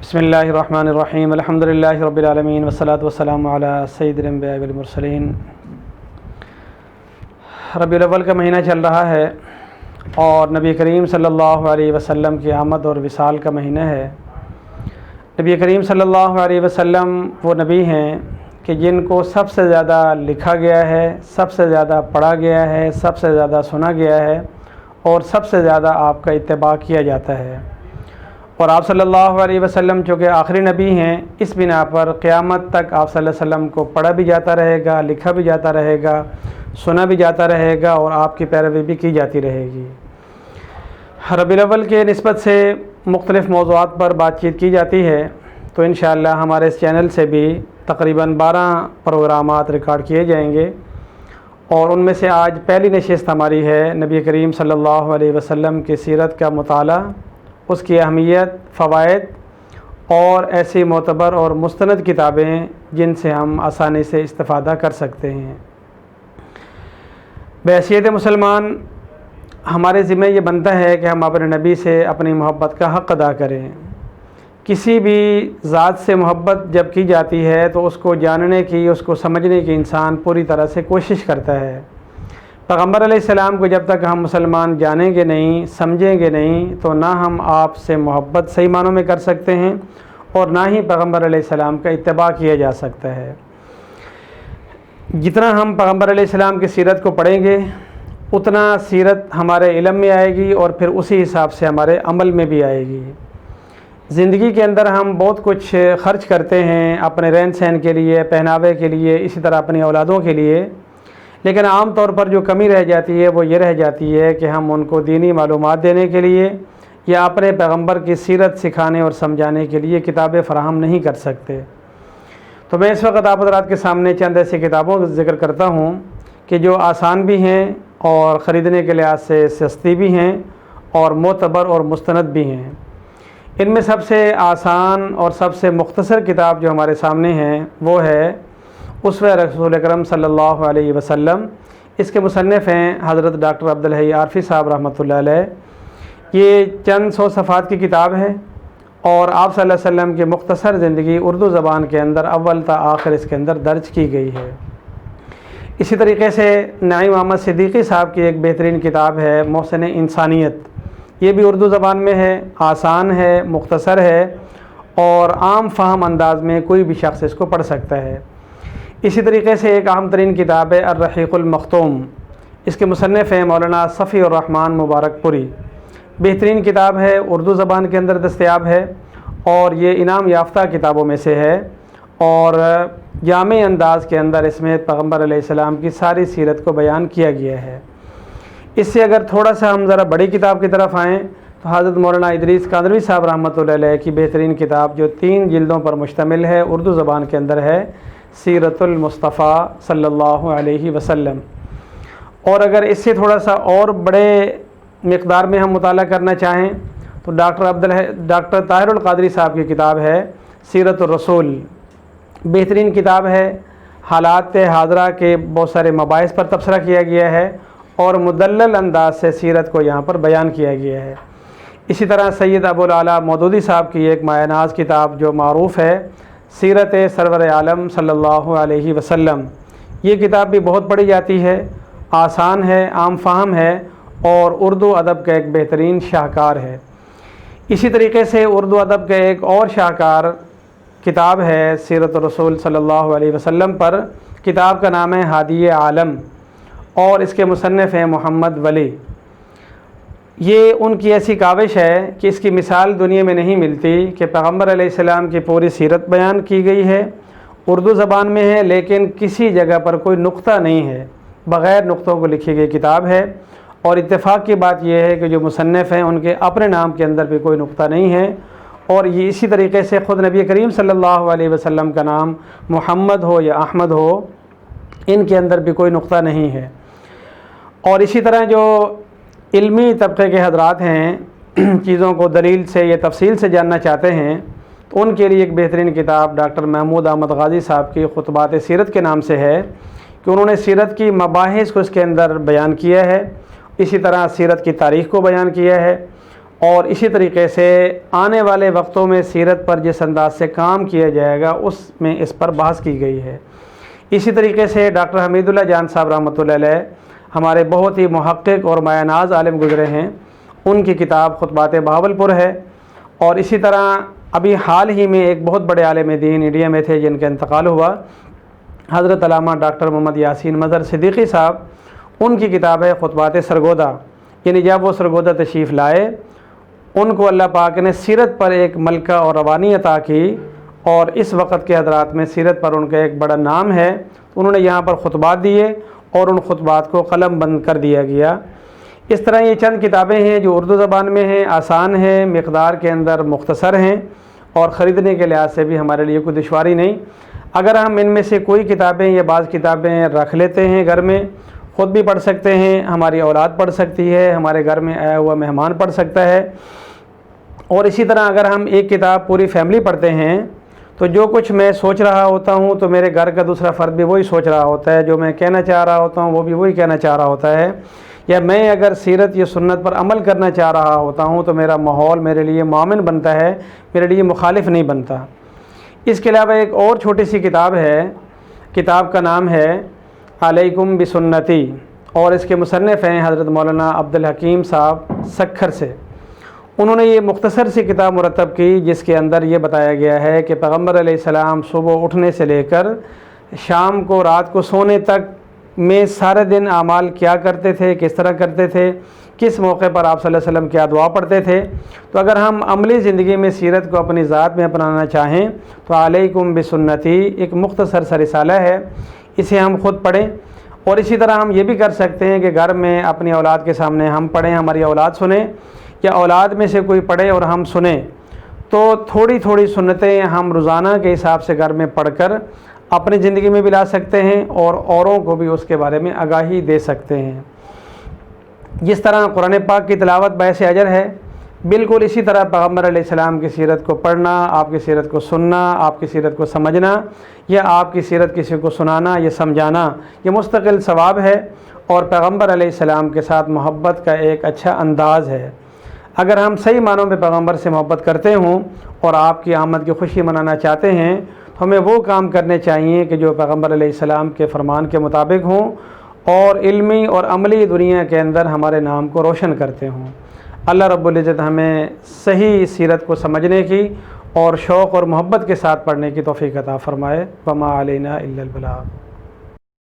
بسم اللہ الرحمن الرحیم الحمدللہ رب العالمین والصلاة والسلام علی سید الانبیاء والمرسلین۔ ربیع الاول کا مہینہ چل رہا ہے اور نبی کریم صلی اللہ علیہ وسلم کی آمد اور وصال کا مہینہ ہے۔ نبی کریم صلی اللہ علیہ وسلم وہ نبی ہیں کہ جن کو سب سے زیادہ لکھا گیا ہے، سب سے زیادہ پڑھا گیا ہے، سب سے زیادہ سنا گیا ہے اور سب سے زیادہ آپ کا اتباع کیا جاتا ہے۔ اور آپ صلی اللہ علیہ وسلم چونکہ آخری نبی ہیں، اس بنا پر قیامت تک آپ صلی اللہ علیہ وسلم کو پڑھا بھی جاتا رہے گا، لکھا بھی جاتا رہے گا، سنا بھی جاتا رہے گا اور آپ کی پیروی بھی کی جاتی رہے گی۔ ربیع الاول کے نسبت سے مختلف موضوعات پر بات چیت کی جاتی ہے، تو انشاءاللہ ہمارے اس چینل سے بھی تقریباً 12 پروگرامات ریکارڈ کیے جائیں گے، اور ان میں سے آج پہلی نشست ہماری ہے نبی کریم صلی اللہ علیہ وسلم کی سیرت کا مطالعہ، اس کی اہمیت، فوائد اور ایسی معتبر اور مستند کتابیں جن سے ہم آسانی سے استفادہ کر سکتے ہیں۔ بحیثیت مسلمان ہمارے ذمہ یہ بنتا ہے کہ ہم اپنے نبی سے اپنی محبت کا حق ادا کریں۔ کسی بھی ذات سے محبت جب کی جاتی ہے تو اس کو جاننے کی، اس کو سمجھنے کی انسان پوری طرح سے کوشش کرتا ہے۔ پیغمبر علیہ السلام کو جب تک ہم مسلمان جانیں گے نہیں، سمجھیں گے نہیں، تو نہ ہم آپ سے محبت صحیح معنوں میں کر سکتے ہیں اور نہ ہی پیغمبر علیہ السلام کا اتباع کیا جا سکتا ہے۔ جتنا ہم پیغمبر علیہ السلام کی سیرت کو پڑھیں گے اتنا سیرت ہمارے علم میں آئے گی اور پھر اسی حساب سے ہمارے عمل میں بھی آئے گی۔ زندگی کے اندر ہم بہت کچھ خرچ کرتے ہیں اپنے رہن سہن کے لیے، پہناوے کے لیے، اسی طرح اپنی اولادوں کے لیے، لیکن عام طور پر جو کمی رہ جاتی ہے وہ یہ رہ جاتی ہے کہ ہم ان کو دینی معلومات دینے کے لیے یا اپنے پیغمبر کی سیرت سکھانے اور سمجھانے کے لیے کتابیں فراہم نہیں کر سکتے۔ تو میں اس وقت آپ حضرات کے سامنے چند ایسی کتابوں کا ذکر کرتا ہوں کہ جو آسان بھی ہیں اور خریدنے کے لحاظ سے سستی بھی ہیں اور معتبر اور مستند بھی ہیں۔ ان میں سب سے آسان اور سب سے مختصر کتاب جو ہمارے سامنے ہے وہ ہے اسوہ رسول اکرم صلی اللہ علیہ وسلم۔ اس کے مصنف ہیں حضرت ڈاکٹر عبدالحی عارفی صاحب رحمۃ اللہ علیہ۔ یہ چند 100 صفحات کی کتاب ہے اور آپ صلی اللہ علیہ وسلم کی مختصر زندگی اردو زبان کے اندر اول تا آخر اس کے اندر درج کی گئی ہے۔ اسی طریقے سے نعیم محمد صدیقی صاحب کی ایک بہترین کتاب ہے محسن انسانیت۔ یہ بھی اردو زبان میں ہے، آسان ہے، مختصر ہے اور عام فہم انداز میں کوئی بھی شخص اس کو پڑھ سکتا ہے۔ اسی طریقے سے ایک اہم ترین کتاب ہے الرحیق المختوم۔ اس کے مصنف ہیں مولانا صفی الرحمن مبارک پوری۔ بہترین کتاب ہے، اردو زبان کے اندر دستیاب ہے اور یہ انعام یافتہ کتابوں میں سے ہے، اور جامع انداز کے اندر اس میں پیغمبر علیہ السلام کی ساری سیرت کو بیان کیا گیا ہے۔ اس سے اگر تھوڑا سا ہم ذرا بڑی کتاب کی طرف آئیں تو حضرت مولانا ادریس قادری صاحب رحمۃ اللہ علیہ کی بہترین کتاب جو 3 جلدوں پر مشتمل ہے، اردو زبان کے اندر ہے، سیرت المصطفیٰ صلی اللہ علیہ وسلم۔ اور اگر اس سے تھوڑا سا اور بڑے مقدار میں ہم مطالعہ کرنا چاہیں تو ڈاکٹر طاہر القادری صاحب کی کتاب ہے سیرت الرسول۔ بہترین کتاب ہے، حالات حاضرہ کے بہت سارے مباحث پر تبصرہ کیا گیا ہے اور مدلل انداز سے سیرت کو یہاں پر بیان کیا گیا ہے۔ اسی طرح سید ابو الاعلیٰ مودودی صاحب کی ایک مایہ ناز کتاب جو معروف ہے سیرت سرور عالم صلی اللہ علیہ وسلم۔ یہ کتاب بھی بہت پڑھی جاتی ہے، آسان ہے، عام فہم ہے اور اردو ادب کا ایک بہترین شاہکار ہے۔ اسی طریقے سے اردو ادب کا ایک اور شاہکار کتاب ہے سیرت الرسول صلی اللہ علیہ وسلم پر۔ کتاب کا نام ہے ہادی عالم اور اس کے مصنف ہیں محمد ولی۔ یہ ان کی ایسی کاوش ہے کہ اس کی مثال دنیا میں نہیں ملتی کہ پیغمبر علیہ السلام کی پوری سیرت بیان کی گئی ہے، اردو زبان میں ہے، لیکن کسی جگہ پر کوئی نقطہ نہیں ہے، بغیر نقطوں کو لکھی گئی کتاب ہے۔ اور اتفاق کی بات یہ ہے کہ جو مصنف ہیں ان کے اپنے نام کے اندر بھی کوئی نقطہ نہیں ہے، اور یہ اسی طریقے سے خود نبی کریم صلی اللہ علیہ وسلم کا نام محمد ہو یا احمد ہو، ان کے اندر بھی کوئی نقطہ نہیں ہے۔ اور اسی طرح جو علمی طبقے کے حضرات ہیں، چیزوں کو دلیل سے یا تفصیل سے جاننا چاہتے ہیں، تو ان کے لیے ایک بہترین کتاب ڈاکٹر محمود احمد غازی صاحب کی خطبات سیرت کے نام سے ہے کہ انہوں نے سیرت کی مباحث کو اس کے اندر بیان کیا ہے، اسی طرح سیرت کی تاریخ کو بیان کیا ہے اور اسی طریقے سے آنے والے وقتوں میں سیرت پر جس انداز سے کام کیا جائے گا اس پر بحث کی گئی ہے۔ اسی طریقے سے ڈاکٹر حمید اللہ جان صاحب رحمۃ اللہ علیہ ہمارے بہت ہی محقق اور مایہ ناز عالم گزرے ہیں، ان کی کتاب خطبات بہاولپور ہے۔ اور اسی طرح ابھی حال ہی میں ایک بہت بڑے عالم دین انڈیا میں تھے جن کا انتقال ہوا، حضرت علامہ ڈاکٹر محمد یاسین مظہر صدیقی صاحب، ان کی کتاب ہے خطبات سرگودا، یعنی جب وہ سرگودا تشریف لائے ان کو اللہ پاک نے سیرت پر ایک ملکہ اور روانی عطا کی، اور اس وقت کے حضرات میں سیرت پر ان کا ایک بڑا نام ہے۔ انہوں نے یہاں پر خطبات دیے اور ان خطبات کو قلم بند کر دیا گیا۔ اس طرح یہ چند کتابیں ہیں جو اردو زبان میں ہیں، آسان ہیں، مقدار کے اندر مختصر ہیں، اور خریدنے کے لحاظ سے بھی ہمارے لیے کوئی دشواری نہیں۔ اگر ہم ان میں سے کوئی کتابیں یا بعض کتابیں رکھ لیتے ہیں گھر میں، خود بھی پڑھ سکتے ہیں، ہماری اولاد پڑھ سکتی ہے، ہمارے گھر میں آیا ہوا مہمان پڑھ سکتا ہے، اور اسی طرح اگر ہم ایک کتاب پوری فیملی پڑھتے ہیں تو جو کچھ میں سوچ رہا ہوتا ہوں تو میرے گھر کا دوسرا فرد بھی وہی سوچ رہا ہوتا ہے، جو میں کہنا چاہ رہا ہوتا ہوں وہ بھی وہی کہنا چاہ رہا ہوتا ہے، یا میں اگر سیرت یا سنت پر عمل کرنا چاہ رہا ہوتا ہوں تو میرا ماحول میرے لیے معاون بنتا ہے، میرے لیے مخالف نہیں بنتا۔ اس کے علاوہ ایک اور چھوٹی سی کتاب ہے، کتاب کا نام ہے علیکم بسنتی، اور اس کے مصنف ہیں حضرت مولانا عبدالحکیم صاحب سکھر سے۔ انہوں نے یہ مختصر سی کتاب مرتب کی جس کے اندر یہ بتایا گیا ہے کہ پیغمبر علیہ السلام صبح اٹھنے سے لے کر شام کو رات کو سونے تک میں سارے دن اعمال کیا کرتے تھے، کس طرح کرتے تھے، کس موقع پر آپ صلی اللہ علیہ وسلم کیا دعا پڑھتے تھے۔ تو اگر ہم عملی زندگی میں سیرت کو اپنی ذات میں اپنانا چاہیں تو علیکم بسنتی ایک مختصر سا رسالہ ہے، اسے ہم خود پڑھیں، اور اسی طرح ہم یہ بھی کر سکتے ہیں کہ گھر میں اپنی اولاد کے سامنے ہم پڑھیں، ہماری اولاد سنیں، یا اولاد میں سے کوئی پڑھے اور ہم سنیں، تو تھوڑی تھوڑی سنتیں ہم روزانہ کے حساب سے گھر میں پڑھ کر اپنی زندگی میں بھی لا سکتے ہیں اور اوروں کو بھی اس کے بارے میں آگاہی دے سکتے ہیں۔ جس طرح قرآن پاک کی تلاوت باعث اجر ہے، بالکل اسی طرح پیغمبر علیہ السلام کی سیرت کو پڑھنا، آپ کی سیرت کو سننا، آپ کی سیرت کو سمجھنا، یا آپ کی سیرت کسی کو سنانا یا سمجھانا، یہ مستقل ثواب ہے اور پیغمبر علیہ السلام کے ساتھ محبت کا ایک اچھا انداز ہے۔ اگر ہم صحیح معنوں میں پیغمبر سے محبت کرتے ہوں اور آپ کی آمد کی خوشی منانا چاہتے ہیں تو ہمیں وہ کام کرنے چاہیے کہ جو پیغمبر علیہ السلام کے فرمان کے مطابق ہوں اور علمی اور عملی دنیا کے اندر ہمارے نام کو روشن کرتے ہوں۔ اللہ رب العزت ہمیں صحیح سیرت کو سمجھنے کی اور شوق اور محبت کے ساتھ پڑھنے کی توفیق عطا فرمائے۔ وما علینا الا البلاغ۔